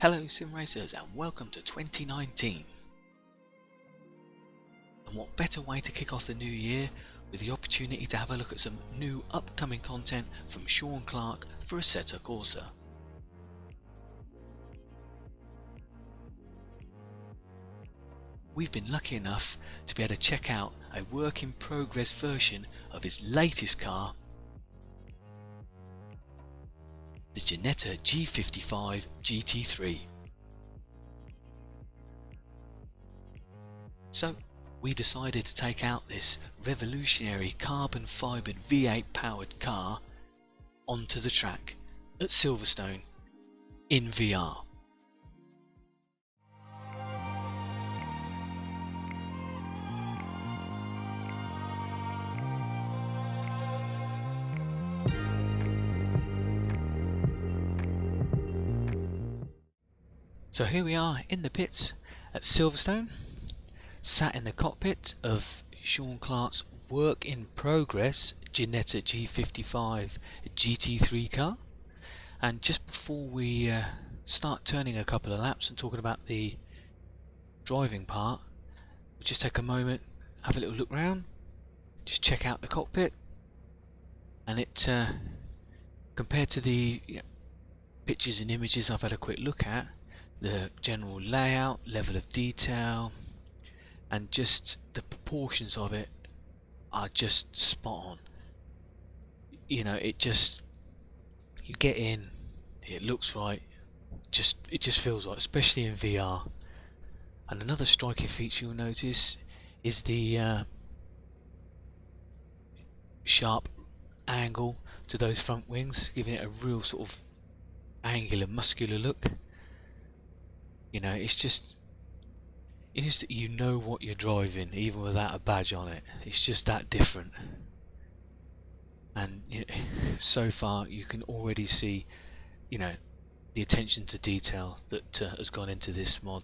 Hello Sim Racers and welcome to 2019. And what better way to kick off the new year with the opportunity to have a look at some new upcoming content from Shaun Clarke for Assetto Corsa. We've been lucky enough to be able to check out a work in progress version of his latest car, the Ginetta G55 GT3. So we decided to take out this revolutionary carbon fibered V8 powered car onto the track at Silverstone in VR. So here we are in the pits at Silverstone, sat in the cockpit of Shaun Clarke's work in progress Ginetta G55 GT3 car, and just before we start turning a couple of laps and talking about the driving part, we'll just take a moment, have a little look round, just check out the cockpit, and it compared to the pictures and images I've had a quick look at, the general layout, level of detail, and just the proportions of it are just spot on. You know, it just, you get in, it looks right, it just feels right, especially in VR. And another striking feature you'll notice is the sharp angle to those front wings, giving it a real sort of angular, muscular look. You know, it's just, it is that you know what you're driving even without a badge on it. It's just that different. And you know, so far you can already see, you know, the attention to detail that has gone into this mod.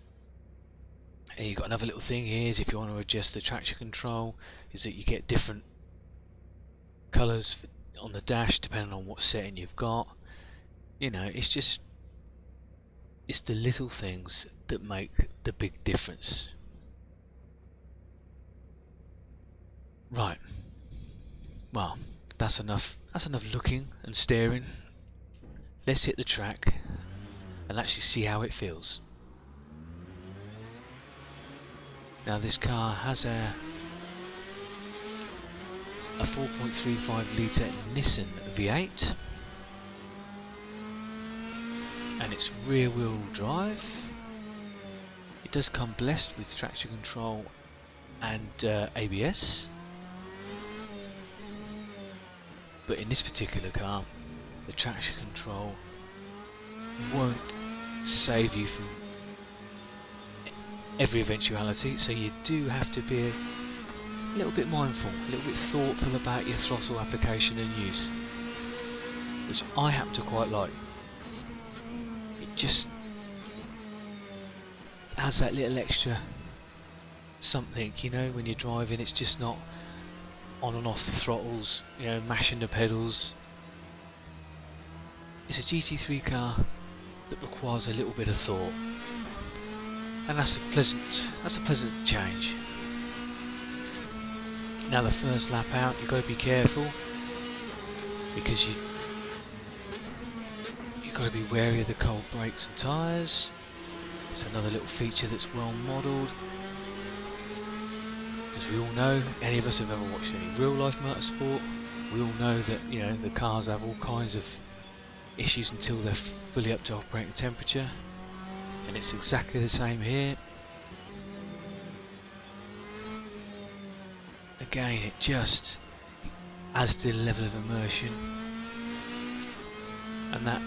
And you've got another little thing here is if you want to adjust the traction control, is that you get different colours on the dash depending on what setting you've got. You know, it's just, it's the little things that make the big difference. Right. Well, that's enough looking and staring. Let's hit the track and actually see how it feels. Now this car has a 4.35 litre Nissan V8. And it's rear wheel drive. It does come blessed with traction control and ABS, but in this particular car the traction control won't save you from every eventuality, so you do have to be a little bit mindful, a little bit thoughtful about your throttle application and use, which I happen to quite like. Just has that little extra something, you know, when you're driving. It's just not on and off the throttles, you know, mashing the pedals. It's a GT3 car that requires a little bit of thought, and that's a pleasant change. Now the first lap out, you've got to be careful because you've got to be wary of the cold brakes and tyres. It's another little feature that's well modelled. As we all know, any of us have ever watched any real life motorsport, we all know that, you know, the cars have all kinds of issues until they're fully up to operating temperature, and it's exactly the same here. Again, it just adds to the level of immersion, and that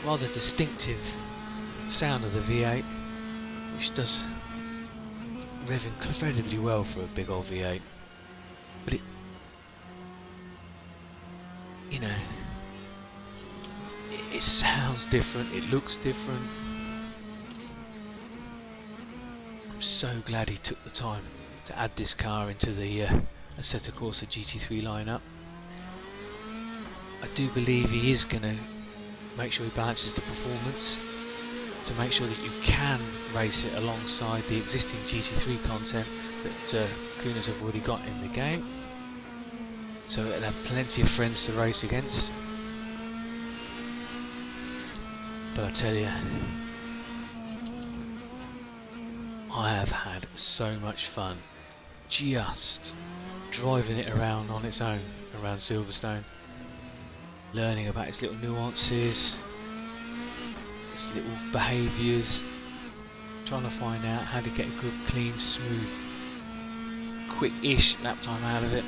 rather distinctive sound of the V8, which does rev incredibly well for a big old V8, but it, you know, it sounds different, it looks different. I'm so glad he took the time to add this car into the Assetto Corsa GT3 lineup. I do believe he is going to make sure he balances the performance to make sure that you can race it alongside the existing GT3 content that Kunas have already got in the game, so it'll have plenty of friends to race against. But I tell you, I have had so much fun just driving it around on its own around Silverstone, learning about its little nuances, its little behaviours, trying to find out how to get a good, clean, smooth, quick-ish lap time out of it.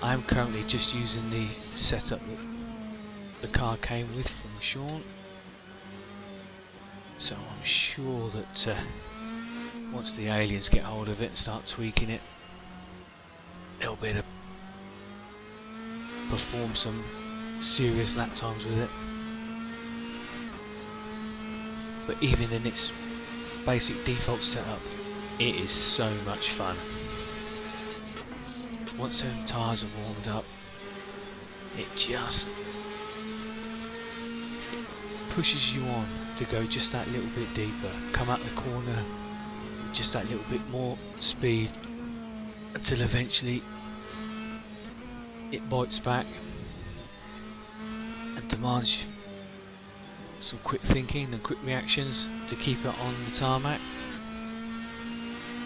I am currently just using the setup that the car came with from Shaun, so I'm sure that once the aliens get hold of it and start tweaking it, they'll be able to perform some serious lap times with it. But even in its basic default setup, it is so much fun. Once them tyres are warmed up, it just pushes you on to go just that little bit deeper, come out the corner with just that little bit more speed, until eventually it bites back and demands some quick thinking and quick reactions to keep it on the tarmac.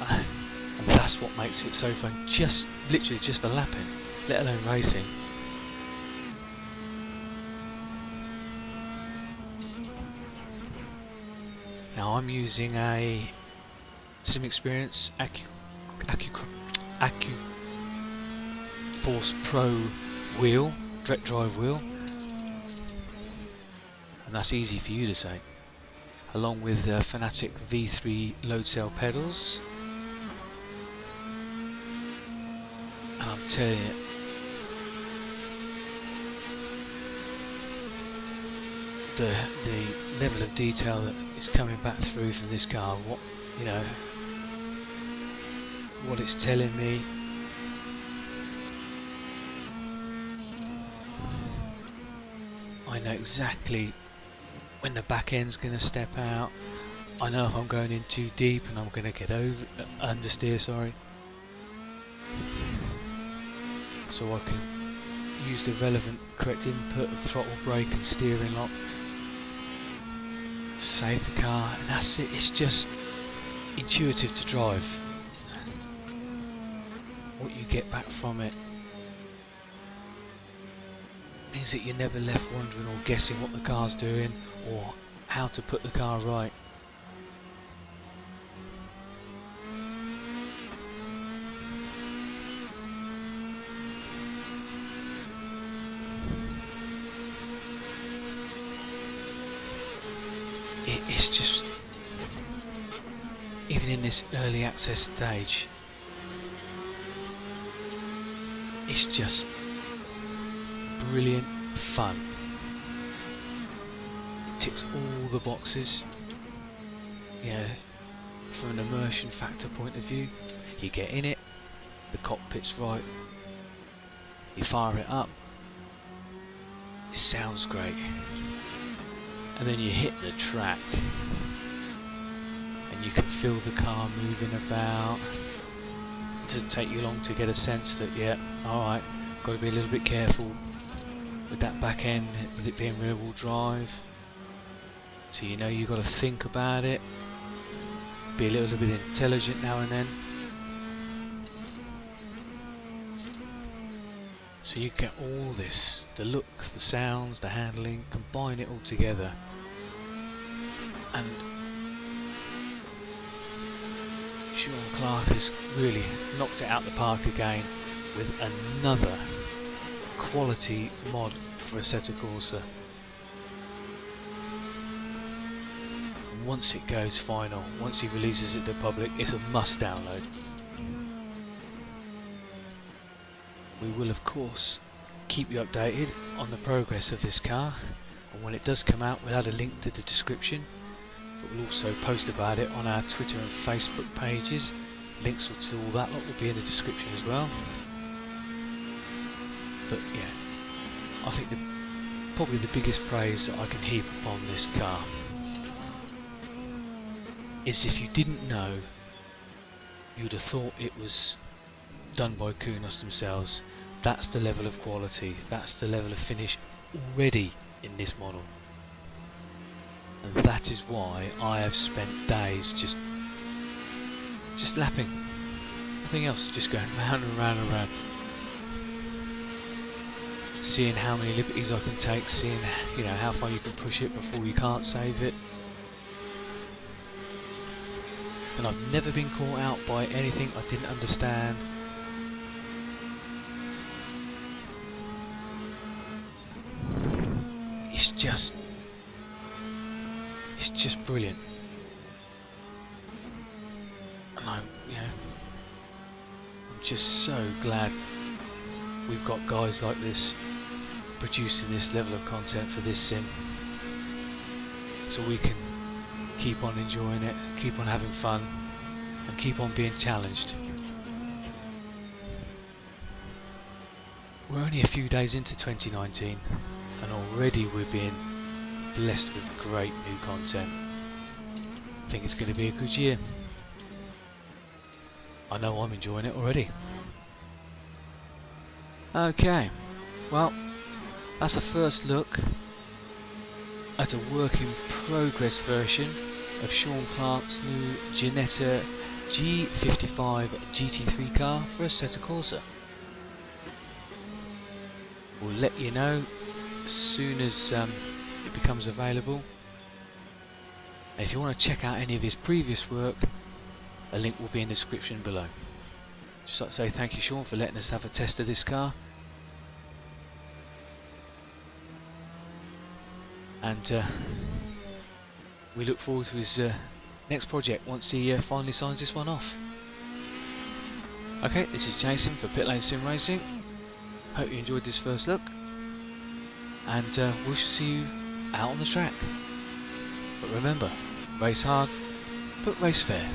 And that's what makes it so fun, just literally just for lapping, let alone racing. Now I'm using a Sim Experience Accu Force Pro wheel, direct drive wheel, and that's easy for you to say, along with Fanatic V3 load cell pedals. And I'm telling you, the level of detail that is coming back through from this car, what what it's telling me, I know exactly when the back end's going to step out. I know if I'm going in too deep and I'm going to get understeer, sorry. So I can use the relevant correct input of throttle, brake and steering lock to save the car, and that's it. It's just intuitive to drive. What you get back from it means that you're never left wondering or guessing what the car's doing or how to put the car right. It's just, even in this early access stage, it's just brilliant fun. It ticks all the boxes. Yeah, from an immersion factor point of view, you get in it, the cockpit's right, you fire it up, it sounds great, and then you hit the track and you can feel the car moving about. It doesn't take you long to get a sense that, yeah, alright, got to be a little bit careful with that back end, with it being rear wheel drive. So you know you've got to think about it, be a little bit intelligent now and then. So you get all this, the look, the sounds, the handling, combine it all together, and Shaun Clarke has really knocked it out the park again with another quality mod for Assetto Corsa. Once it goes final, once he releases it to the public, it's a must download. We will of course keep you updated on the progress of this car, and when it does come out we'll add a link to the description, but we'll also post about it on our Twitter and Facebook pages. Links to all that lot will be in the description as well. But yeah, I think probably the biggest praise that I can heap upon this car is, if you didn't know, you'd have thought it was done by Kunos themselves. That's the level of quality, that's the level of finish already in this model, and that is why I have spent days just lapping, nothing else, just going round and round and round, seeing how many liberties I can take, seeing, you know, how far you can push it before you can't save it. And I've never been caught out by anything I didn't understand. It's just brilliant. And I'm just so glad we've got guys like this producing this level of content for this sim, so we can keep on enjoying it, keep on having fun, and keep on being challenged. We're only a few days into 2019 and already we're being blessed with great new content. I think it's going to be a good year. I know I'm enjoying it already. Okay, well, that's a first look at a work in progress version of Shaun Clarke's new Ginetta G55 GT3 car for Assetto Corsa. We'll let you know as soon as it becomes available. And if you want to check out any of his previous work, a link will be in the description below. Just like to say thank you, Shaun, for letting us have a test of this car. And we look forward to his next project once he finally signs this one off. Okay, this is Jason for Pitlanes Sim Racing. Hope you enjoyed this first look, and we shall see you out on the track. But remember, race hard, but race fair.